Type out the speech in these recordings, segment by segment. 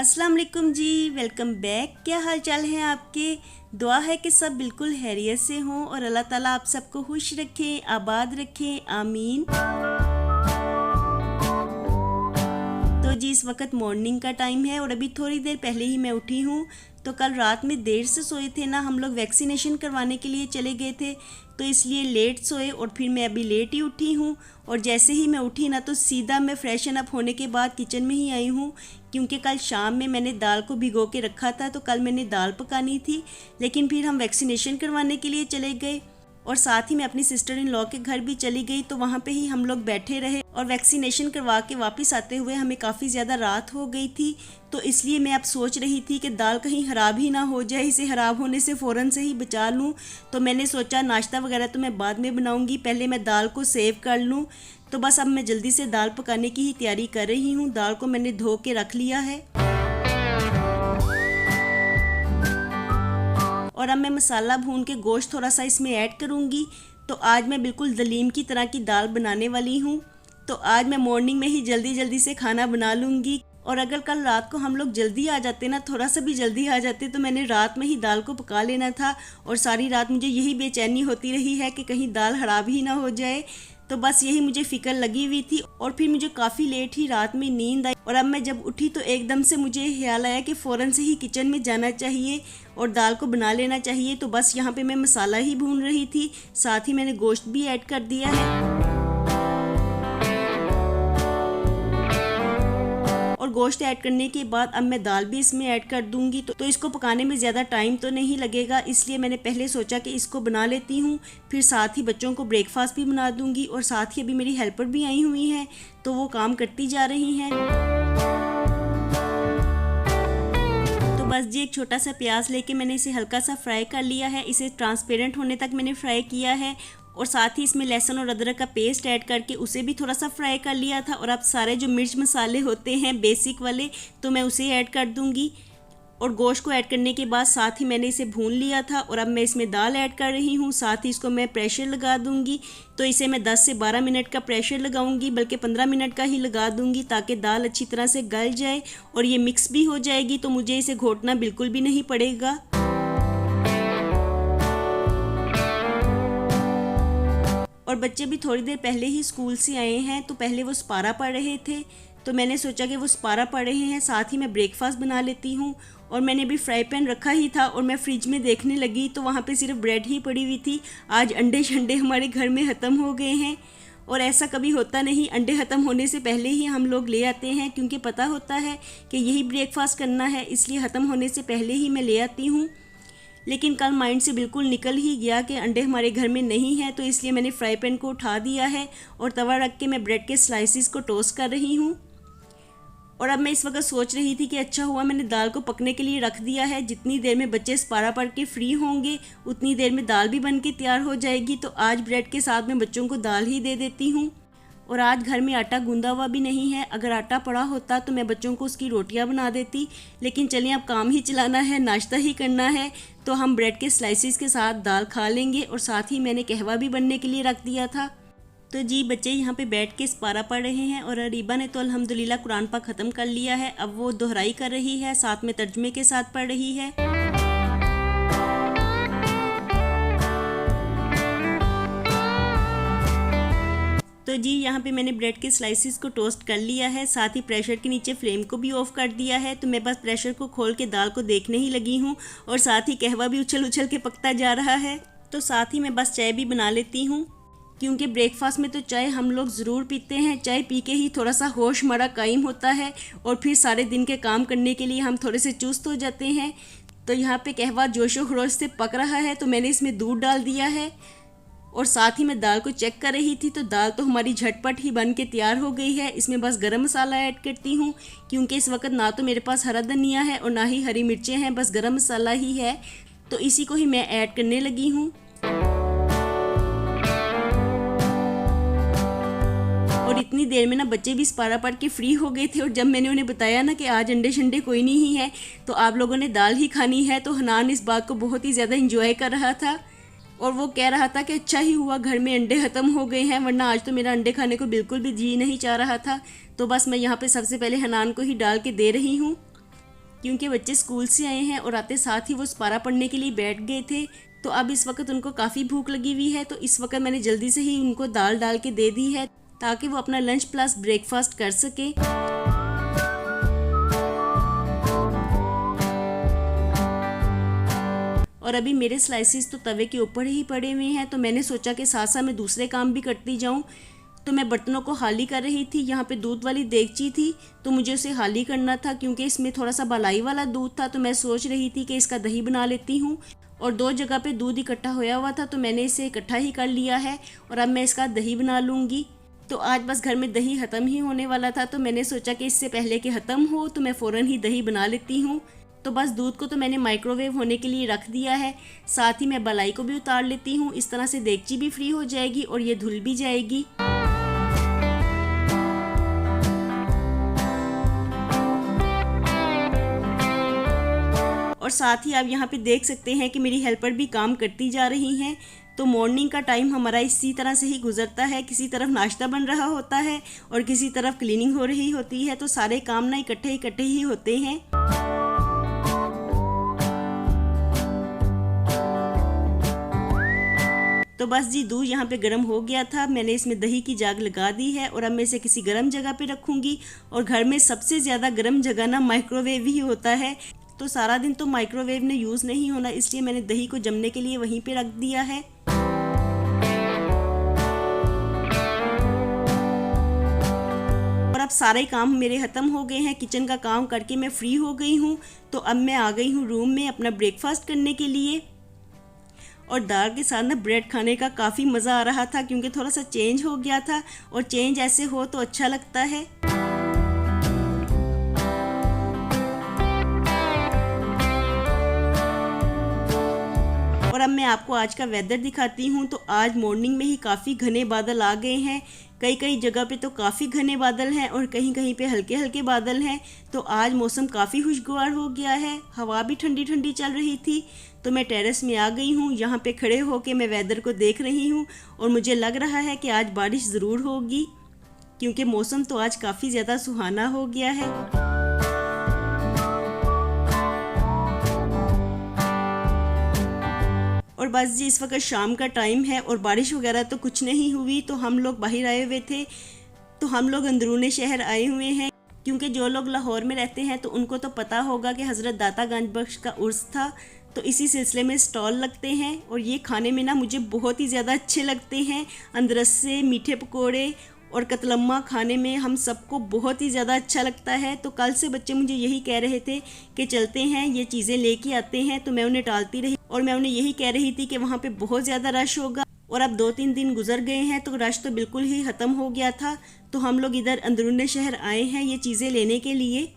अस्सलाम वालेकुम जी, welcome back. क्या हाल चाल है आपके? दुआ है कि सब बिल्कुल खैरियत से हों और अल्लाह ताला आप सबको खुश रखे, आबाद रखे, आमीन। तो जी इस वक्त मॉर्निंग का टाइम है और अभी थोड़ी देर पहले ही मैं उठी हूँ। तो कल रात में देर से सोए थे ना, हम लोग वैक्सीनेशन करवाने के लिए चले गए थे, तो इसलिए लेट सोए और फिर मैं अभी लेट ही उठी हूँ। और जैसे ही मैं उठी ना तो सीधा मैं फ्रेशन अप होने के बाद किचन में ही आई हूँ, क्योंकि कल शाम में मैंने दाल को भिगो के रखा था, तो कल मैंने दाल पकानी थी। लेकिन फिर हम वैक्सीनेशन करवाने के लिए चले गए और साथ ही मैं अपनी सिस्टर इन लॉ के घर भी चली गई, तो वहाँ पे ही हम लोग बैठे रहे और वैक्सीनेशन करवा के वापस आते हुए हमें काफ़ी ज़्यादा रात हो गई थी। तो इसलिए मैं अब सोच रही थी कि दाल कहीं ख़राब ही ना हो जाए, इसे ख़राब होने से फ़ौरन से ही बचा लूँ। तो मैंने सोचा नाश्ता वगैरह तो मैं बाद में बनाऊँगी, पहले मैं दाल को सेव कर लूँ। तो बस अब मैं जल्दी से दाल पकाने की ही तैयारी कर रही हूँ। दाल को मैंने धो के रख लिया है और अब मैं मसाला भून के गोश्त थोड़ा सा इसमें ऐड करूँगी। तो आज मैं बिल्कुल दलीम की तरह की दाल बनाने वाली हूँ। तो आज मैं मॉर्निंग में ही जल्दी जल्दी से खाना बना लूँगी। और अगर कल रात को हम लोग जल्दी आ जाते ना, थोड़ा सा भी जल्दी आ जाते, तो मैंने रात में ही दाल को पका लेना था। और सारी रात मुझे यही बेचैनी होती रही है कि कहीं दाल खराब ही ना हो जाए। तो बस यही मुझे फ़िक्र लगी हुई थी और फिर मुझे काफ़ी लेट ही रात में नींद आई। और अब मैं जब उठी तो एकदम से मुझे ख्याल आया कि फ़ौरन से ही किचन में जाना चाहिए और दाल को बना लेना चाहिए। तो बस यहाँ पे मैं मसाला ही भून रही थी, साथ ही मैंने गोश्त भी ऐड कर दिया है और गोश्त ऐड करने के बाद अब मैं दाल भी इसमें ऐड कर दूंगी। तो इसको पकाने में ज़्यादा टाइम तो नहीं लगेगा, इसलिए मैंने पहले सोचा कि इसको बना लेती हूँ, फिर साथ ही बच्चों को ब्रेकफास्ट भी बना दूंगी। और साथ ही अभी मेरी हेल्पर भी आई हुई हैं, तो वो काम करती जा रही हैं। तो बस जी एक छोटा सा प्याज लेके मैंने इसे हल्का सा फ्राई कर लिया है, इसे ट्रांसपेरेंट होने तक मैंने फ्राई किया है। और साथ ही इसमें लहसुन और अदरक का पेस्ट ऐड करके उसे भी थोड़ा सा फ्राई कर लिया था। और अब सारे जो मिर्च मसाले होते हैं बेसिक वाले, तो मैं उसे ऐड कर दूंगी। और गोश्त को ऐड करने के बाद साथ ही मैंने इसे भून लिया था और अब मैं इसमें दाल ऐड कर रही हूँ। साथ ही इसको मैं प्रेशर लगा दूंगी। तो इसे मैं 10 से 12 मिनट का प्रेशर लगाऊंगी, बल्कि 15 मिनट का ही लगा दूंगी, ताकि दाल अच्छी तरह से गल जाए और ये मिक्स भी हो जाएगी। तो मुझे इसे घोटना बिल्कुल भी नहीं पड़ेगा। और बच्चे भी थोड़ी देर पहले ही स्कूल से आए हैं, तो पहले वो स्पारा पढ़ रहे थे, तो मैंने सोचा कि वो स्पारा पढ़ रहे हैं, साथ ही मैं ब्रेकफास्ट बना लेती हूँ। और मैंने भी फ्राई पैन रखा ही था और मैं फ्रिज में देखने लगी तो वहाँ पे सिर्फ ब्रेड ही पड़ी हुई थी। आज अंडे शंडे हमारे घर में ख़त्म हो गए हैं और ऐसा कभी होता नहीं, अंडे ख़त्म होने से पहले ही हम लोग ले आते हैं, क्योंकि पता होता है कि यही ब्रेकफास्ट करना है, इसलिए ख़त्म होने से पहले ही मैं ले आती हूँ। लेकिन कल माइंड से बिल्कुल निकल ही गया कि अंडे हमारे घर में नहीं है, तो इसलिए मैंने फ्राई पैन को उठा दिया है और तवा रख के मैं ब्रेड के स्लाइसिस को टोस्ट कर रही हूँ। और अब मैं इस वक्त सोच रही थी कि अच्छा हुआ मैंने दाल को पकने के लिए रख दिया है, जितनी देर में बच्चे स्पारा पढ़ के फ्री होंगे उतनी देर में दाल भी बन के तैयार हो जाएगी। तो आज ब्रेड के साथ मैं बच्चों को दाल ही दे देती हूँ। और आज घर में आटा गूंदा हुआ भी नहीं है, अगर आटा पड़ा होता तो मैं बच्चों को उसकी रोटियां बना देती। लेकिन चलिए अब काम ही चलाना है, नाश्ता ही करना है, तो हम ब्रेड के स्लाइसिस के साथ दाल खा लेंगे। और साथ ही मैंने कहवा भी बनने के लिए रख दिया था। तो जी बच्चे यहाँ पे बैठ के स्पारा पढ़ रहे हैं और अरीबा ने तो अल्हम्दुलिल्लाह कुरान पाक ख़त्म कर लिया है। अब वो दोहराई कर रही है, साथ में तर्जुमे के साथ पढ़ रही है। तो जी यहाँ पे मैंने ब्रेड के स्लाइसिस को टोस्ट कर लिया है, साथ ही प्रेशर के नीचे फ्लेम को भी ऑफ कर दिया है। तो मैं बस प्रेशर को खोल के दाल को देखने ही लगी हूँ और साथ ही कहवा भी उछल उछल के पकता जा रहा है। तो साथ ही मैं बस चाय भी बना लेती हूँ, क्योंकि ब्रेकफास्ट में तो चाय हम लोग ज़रूर पीते हैं। चाय पी के ही थोड़ा सा होश हमारा कायम होता है और फिर सारे दिन के काम करने के लिए हम थोड़े से चुस्त हो जाते हैं। तो यहाँ पे कहवा जोशो खरोश से पक रहा है, तो मैंने इसमें दूध डाल दिया है और साथ ही मैं दाल को चेक कर रही थी। तो दाल तो हमारी झटपट ही बन के तैयार हो गई है। इसमें बस गरम मसाला ऐड करती हूँ, क्योंकि इस वक्त ना तो मेरे पास हरा धनिया है और ना ही हरी मिर्चें हैं, बस गरम मसाला ही है। तो इसी को ही मैं ऐड करने लगी हूँ। और इतनी देर में ना बच्चे भी स्पारा पढ़ के फ्री हो गए थे। और जब मैंने उन्हें बताया ना कि आज अंडे शंडे कोई नहीं है, तो आप लोगों ने दाल ही खानी है, तो हनान इस बात को बहुत ही ज़्यादा इंजॉय कर रहा था और वो कह रहा था कि अच्छा ही हुआ घर में अंडे ख़त्म हो गए हैं, वरना आज तो मेरा अंडे खाने को बिल्कुल भी जी नहीं चाह रहा था। तो बस मैं यहाँ पे सबसे पहले हनान को ही डाल के दे रही हूँ। क्योंकि बच्चे स्कूल से आए हैं और आते साथ ही वो स्पारा पढ़ने के लिए बैठ गए थे। तो अब इस वक्त उनको काफ़ी भूख लगी हुई है, तो इस वक्त मैंने जल्दी से ही उनको दाल डाल के दे दी है ताकि वो अपना लंच प्लस ब्रेकफास्ट कर सके। और अभी मेरे स्लाइसेस तो तवे के ऊपर ही पड़े हुए हैं, तो मैंने सोचा कि साथ साथ मैं दूसरे काम भी करती जाऊं। तो मैं बर्तनों को खाली कर रही थी। यहाँ पे दूध वाली देगची थी तो मुझे उसे खाली करना था, क्योंकि इसमें थोड़ा सा मलाई वाला दूध था। तो मैं सोच रही थी कि इसका दही बना लेती हूँ, और 2 जगह पे दूध इकट्ठा होया हुआ था तो मैंने इसे इकट्ठा ही कर लिया है और अब मैं इसका दही बना लूँगी। तो आज बस घर में दही ख़त्म ही होने वाला था, तो मैंने सोचा कि इससे पहले कि ख़त्म हो तो मैं फ़ौरन ही दही बना लेती हूँ। तो बस दूध को तो मैंने माइक्रोवेव होने के लिए रख दिया है, साथ ही मैं बलाई को भी उतार लेती हूँ। इस तरह से देगची भी फ्री हो जाएगी और ये धुल भी जाएगी। और साथ ही आप यहाँ पे देख सकते हैं कि मेरी हेल्पर भी काम करती जा रही हैं। तो मॉर्निंग का टाइम हमारा इसी तरह से ही गुजरता है, किसी तरफ नाश्ता बन रहा होता है और किसी तरफ क्लीनिंग हो रही होती है। तो सारे काम ना इकट्ठे ही होते हैं। तो बस जी दूध यहाँ पे गर्म हो गया था, मैंने इसमें दही की जाग लगा दी है और अब मैं इसे किसी गर्म जगह पे रखूँगी। और घर में सबसे ज़्यादा गर्म जगह ना माइक्रोवेव ही होता है, तो सारा दिन तो माइक्रोवेव ने यूज़ नहीं होना, इसलिए मैंने दही को जमने के लिए वहीं पे रख दिया है। और अब सारे काम मेरे ख़त्म हो गए हैं, किचन का काम करके मैं फ्री हो गई हूँ। तो अब मैं आ गई हूँ रूम में अपना ब्रेकफास्ट करने के लिए। और दाल के साथ ना ब्रेड खाने का काफ़ी मज़ा आ रहा था, क्योंकि थोड़ा सा चेंज हो गया था और चेंज ऐसे हो तो अच्छा लगता है। और अब मैं आपको आज का वेदर दिखाती हूँ। तो आज मॉर्निंग में ही काफ़ी घने बादल आ गए हैं, कई जगह पे तो काफ़ी घने बादल हैं और कहीं पे हल्के हल्के बादल हैं। तो आज मौसम काफ़ी खुशगवार हो गया है, हवा भी ठंडी ठंडी चल रही थी। तो मैं टेरेस में आ गई हूँ, यहाँ पे खड़े होके मैं वेदर को देख रही हूँ और मुझे लग रहा है कि आज बारिश ज़रूर होगी, क्योंकि मौसम तो आज काफ़ी ज़्यादा सुहाना हो गया है। और बस जी इस वक्त शाम का टाइम है और बारिश वगैरह तो कुछ नहीं हुई। तो हम लोग बाहर आए हुए थे, तो हम लोग अंदरूनी शहर आए हुए हैं, क्योंकि जो लोग लाहौर में रहते हैं तो उनको तो पता होगा कि हज़रत दाता गंज बख्श का उर्स था। तो इसी सिलसिले में स्टॉल लगते हैं और ये खाने में ना मुझे बहुत ही ज़्यादा अच्छे लगते हैं। अंदरसे मीठे पकोड़े और कतलम्मा खाने में हम सबको बहुत ही ज़्यादा अच्छा लगता है। तो कल से बच्चे मुझे यही कह रहे थे कि चलते हैं, ये चीज़ें लेके आते हैं। तो मैं उन्हें टालती रही और मैं उन्हें यही कह रही थी कि वहाँ पे बहुत ज़्यादा रश होगा। और अब 2-3 दिन गुजर गए हैं तो रश तो बिल्कुल ही ख़त्म हो गया था। तो हम लोग इधर अंदरूनी शहर आए हैं ये चीज़ें लेने के लिए।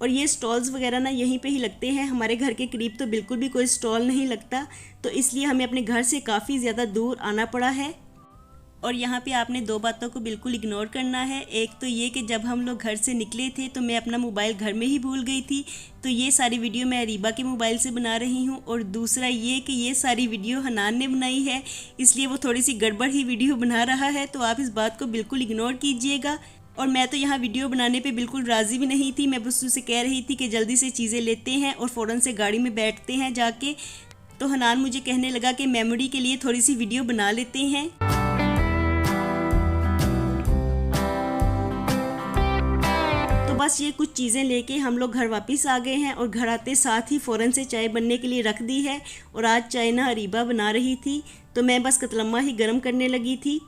और ये स्टॉल्स वगैरह ना यहीं पे ही लगते हैं, हमारे घर के करीब तो बिल्कुल भी कोई स्टॉल नहीं लगता। तो इसलिए हमें अपने घर से काफ़ी ज़्यादा दूर आना पड़ा है। और यहाँ पे आपने 2 बातों को बिल्कुल इग्नोर करना है। एक तो ये कि जब हम लोग घर से निकले थे तो मैं अपना मोबाइल घर में ही भूल गई थी, तो ये सारी वीडियो मैं अरीबा के मोबाइल से बना रही हूँ। और दूसरा ये कि ये सारी वीडियो हनान ने बनाई है, इसलिए वो थोड़ी सी गड़बड़ ही वीडियो बना रहा है। तो आप इस बात को बिल्कुल इग्नोर कीजिएगा। और मैं तो यहाँ वीडियो बनाने पे बिल्कुल राज़ी भी नहीं थी, मैं बस उससे कह रही थी कि जल्दी से चीज़ें लेते हैं और फ़ौरन से गाड़ी में बैठते हैं जाके। तो हनान मुझे कहने लगा कि मेमोरी के लिए थोड़ी सी वीडियो बना लेते हैं। तो बस ये कुछ चीज़ें लेके हम लोग घर वापस आ गए हैं और घर आते साथ ही फ़ौरन से चाय बनने के लिए रख दी है। और आज चाय ना अरीबा बना रही थी, तो मैं बस कतलम्मा ही गर्म करने लगी थी।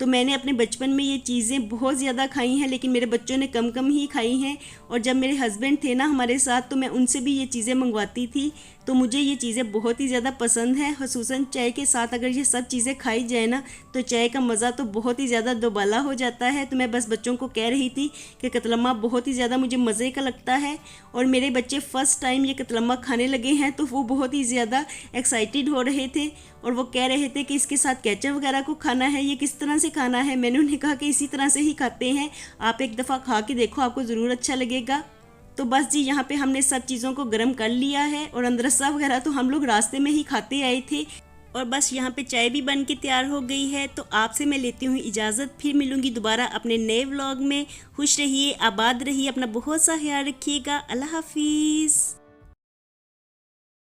तो मैंने अपने बचपन में ये चीज़ें बहुत ज़्यादा खाई हैं, लेकिन मेरे बच्चों ने कम कम ही खाई हैं। और जब मेरे हस्बैंड थे ना हमारे साथ, तो मैं उनसे भी ये चीज़ें मंगवाती थी। तो मुझे ये चीज़ें बहुत ही ज़्यादा पसंद हैं, ख़ुसूसन चाय के साथ अगर ये सब चीज़ें खाई जाए ना तो चाय का मज़ा तो बहुत ही ज़्यादा दोबाला हो जाता है। तो मैं बस बच्चों को कह रही थी कि कतलम्मा बहुत ही ज़्यादा मुझे मज़े का लगता है। और मेरे बच्चे फ़र्स्ट टाइम ये कतलम्मा खाने लगे हैं, तो वो बहुत ही ज़्यादा एक्साइटेड हो रहे थे और वो कह रहे थे कि इसके साथ केचप वगैरह को खाना है, ये किस तरह से खाना है। मैंने उन्हें कहा कि इसी तरह से ही खाते हैं, आप एक दफ़ा खा के देखो, आपको ज़रूर अच्छा लगेगा। तो बस जी यहाँ पे हमने सब चीज़ों को गर्म कर लिया है। और अंदरसा वगैरह तो हम लोग रास्ते में ही खाते आए थे, और बस यहाँ पे चाय भी बन के तैयार हो गई है। तो आपसे मैं लेती हूँ इजाज़त, फिर मिलूँगी दोबारा अपने नए व्लॉग में। खुश रहिए, आबाद रहिए, अपना बहुत सा ख्याल रखिएगा। अल्लाह हाफिज़।